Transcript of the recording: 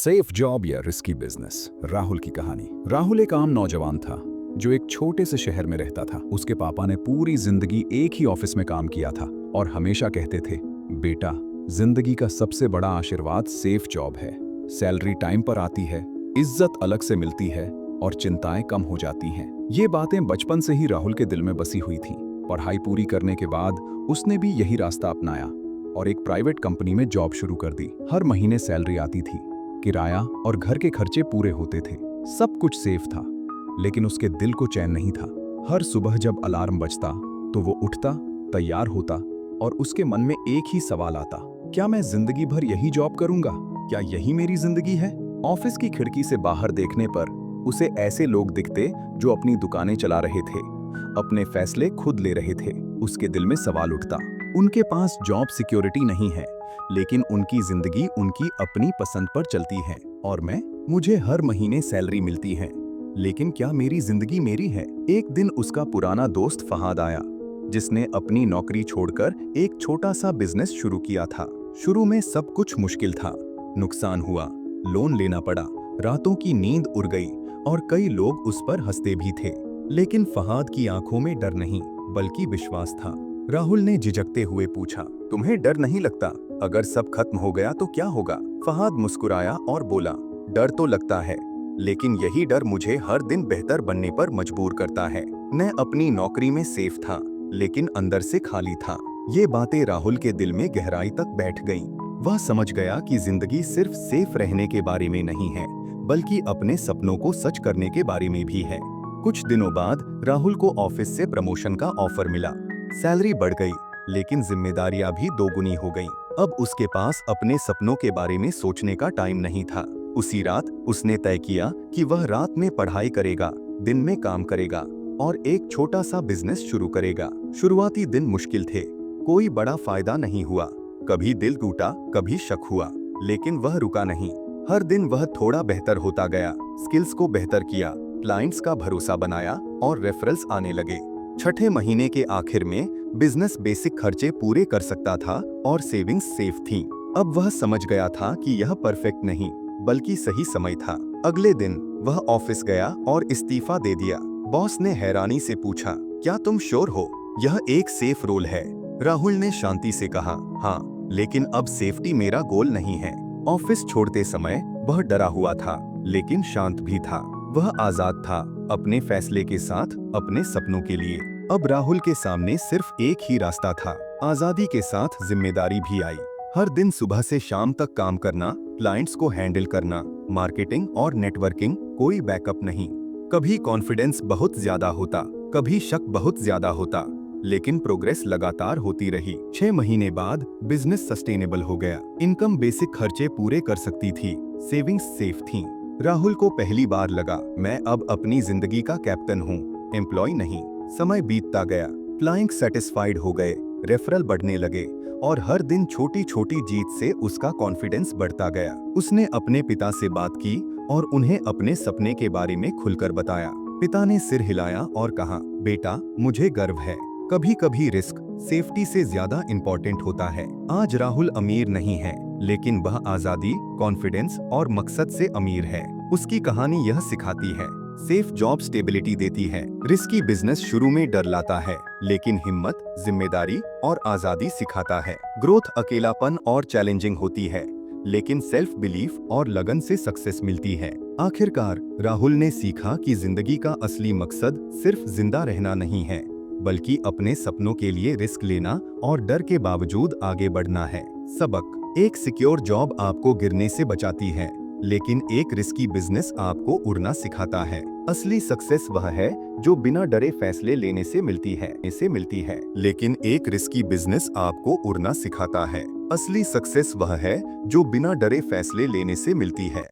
Safe job या risky business, Rahul की कहानी। राहुल एक आम नौजवान था जो एक छोटे से शहर में रहता था। उसके पापा ने पूरी जिंदगी एक ही ऑफिस में काम किया था और हमेशा कहते थे, बेटा, जिंदगी का सबसे बड़ा आशीर्वाद सेफ जॉब है। सैलरी टाइम पर आती है, इज्जत अलग से मिलती है और चिंताएं कम हो जाती हैं। ये बातें बचपन से ही राहुल के दिल में बसी हुई थीं। पढ़ाई पूरी करने के बाद उसने भी यही रास्ता अपनाया और एक प्राइवेट कंपनी में जॉब शुरू कर दी। हर महीने सैलरी आती थी, किराया और घर के खर्चे पूरे होते थे, सब कुछ सेफ था। लेकिन उसके दिल को चैन नहीं था। हर सुबह जब अलार्म बजता तो वो उठता, तैयार होता और उसके मन में एक ही सवाल आता, क्या मैं जिंदगी भर यही जॉब करूंगा? क्या यही मेरी जिंदगी है? ऑफिस की खिड़की से बाहर देखने पर उसे ऐसे लोग दिखते जो अपनी दुकानें चला रहे थे, अपने फैसले खुद ले रहे थे। उसके दिल में सवाल उठता, उनके पास जॉब सिक्योरिटी नहीं है, लेकिन उनकी जिंदगी उनकी अपनी पसंद पर चलती है और मुझे हर महीने सैलरी मिलती है, लेकिन क्या मेरी जिंदगी मेरी है? एक दिन उसका पुराना दोस्त फहाद आया, जिसने अपनी नौकरी छोड़कर एक छोटा सा बिजनेस शुरू किया था। शुरू में सब कुछ मुश्किल था, नुकसान हुआ, लोन लेना पड़ा, रातों की नींद उड़ गई और कई लोग उस पर हंसते भी थे। लेकिन फहाद की आंखों में डर नहीं बल्कि विश्वास था। राहुल ने झिझकते हुए पूछा, तुम्हें डर नहीं लगता? अगर सब खत्म हो गया तो क्या होगा? फहाद मुस्कुराया और बोला, डर तो लगता है, लेकिन यही डर मुझे हर दिन बेहतर बनने पर मजबूर करता है। मैं अपनी नौकरी में सेफ था, लेकिन अंदर से खाली था। ये बातें राहुल के दिल में गहराई तक बैठ गईं। वह समझ गया कि जिंदगी सिर्फ सेफ रहने के बारे में नहीं है, बल्कि अपने सपनों को सच करने के बारे में भी है। कुछ दिनों बाद राहुल को ऑफिस से प्रमोशन का ऑफर मिला। सैलरी बढ़ गई, लेकिन जिम्मेदारियां भी दोगुनी हो गईं। अब उसके पास अपने सपनों के बारे में सोचने का टाइम नहीं था। उसी रात उसने तय किया कि वह रात में पढ़ाई करेगा, दिन में काम करेगा और एक छोटा सा बिजनेस शुरू करेगा। शुरुआती दिन मुश्किल थे, कोई बड़ा फायदा नहीं हुआ। कभी दिल टूटा, कभी शक हुआ, लेकिन वह रुका नहीं। हर दिन वह थोड़ा बेहतर होता गया, स्किल्स को बेहतर किया, क्लाइंट्स का भरोसा बनाया और रेफरल्स आने लगे। छठे महीने के आखिर में बिजनेस बेसिक खर्चे पूरे कर सकता था और सेविंग्स सेफ थीं। अब वह समझ गया था कि यह परफेक्ट नहीं, बल्कि सही समय था। अगले दिन वह ऑफिस गया और इस्तीफा दे दिया। बॉस ने हैरानी से पूछा, क्या तुम श्योर हो? यह एक सेफ रोल है। राहुल ने शांति से कहा, हाँ, लेकिन अब सेफ्टी मेरा गोल नहीं है। ऑफिस छोड़ते समय वह डरा हुआ था, लेकिन शांत भी था। वह आजाद था, अपने फैसले के साथ, अपने सपनों के लिए। अब राहुल के सामने सिर्फ एक ही रास्ता था। आजादी के साथ जिम्मेदारी भी आई। हर दिन सुबह से शाम तक काम करना, क्लाइंट्स को हैंडल करना, मार्केटिंग और नेटवर्किंग, कोई बैकअप नहीं। कभी कॉन्फिडेंस बहुत ज्यादा होता, कभी शक बहुत ज्यादा होता, लेकिन प्रोग्रेस लगातार होती रही। 6 महीने बाद बिजनेस सस्टेनेबल हो गया। इनकम बेसिक खर्चे पूरे कर सकती थी, सेविंग्स सेफ थीं। राहुल को पहली बार लगा, मैं अब अपनी जिंदगी का कैप्टन हूँ, एम्प्लॉय नहीं। समय बीतता गया, क्लाइंट सेटिस्फाइड हो गए, रेफरल बढ़ने लगे और हर दिन छोटी छोटी जीत से उसका कॉन्फिडेंस बढ़ता गया। उसने अपने पिता से बात की और उन्हें अपने सपने के बारे में खुलकर बताया। पिता ने सिर हिलाया और कहा, बेटा, मुझे गर्व है। कभी कभी रिस्क सेफ्टी से ज्यादा इम्पोर्टेंट होता है। आज राहुल अमीर नहीं है, लेकिन वह आजादी, कॉन्फिडेंस और मकसद से अमीर है। उसकी कहानी यह सिखाती है, सेफ जॉब स्टेबिलिटी देती है, रिस्की बिजनेस शुरू में डर लाता है, लेकिन हिम्मत, जिम्मेदारी और आजादी सिखाता है। ग्रोथ अकेलापन और चैलेंजिंग होती है, लेकिन सेल्फ बिलीफ और लगन से सक्सेस मिलती है। आखिरकार राहुल ने सीखा कि जिंदगी का असली मकसद सिर्फ जिंदा रहना नहीं है, बल्कि अपने सपनों के लिए रिस्क लेना और डर के बावजूद आगे बढ़ना है। सबक, एक सिक्योर जॉब आपको गिरने से बचाती है, लेकिन एक रिस्की बिजनेस आपको उड़ना सिखाता है। असली सक्सेस वह है जो बिना डरे फैसले लेने से मिलती है, लेकिन एक रिस्की बिजनेस आपको उड़ना सिखाता है। असली सक्सेस वह है जो बिना डरे फैसले लेने से मिलती है।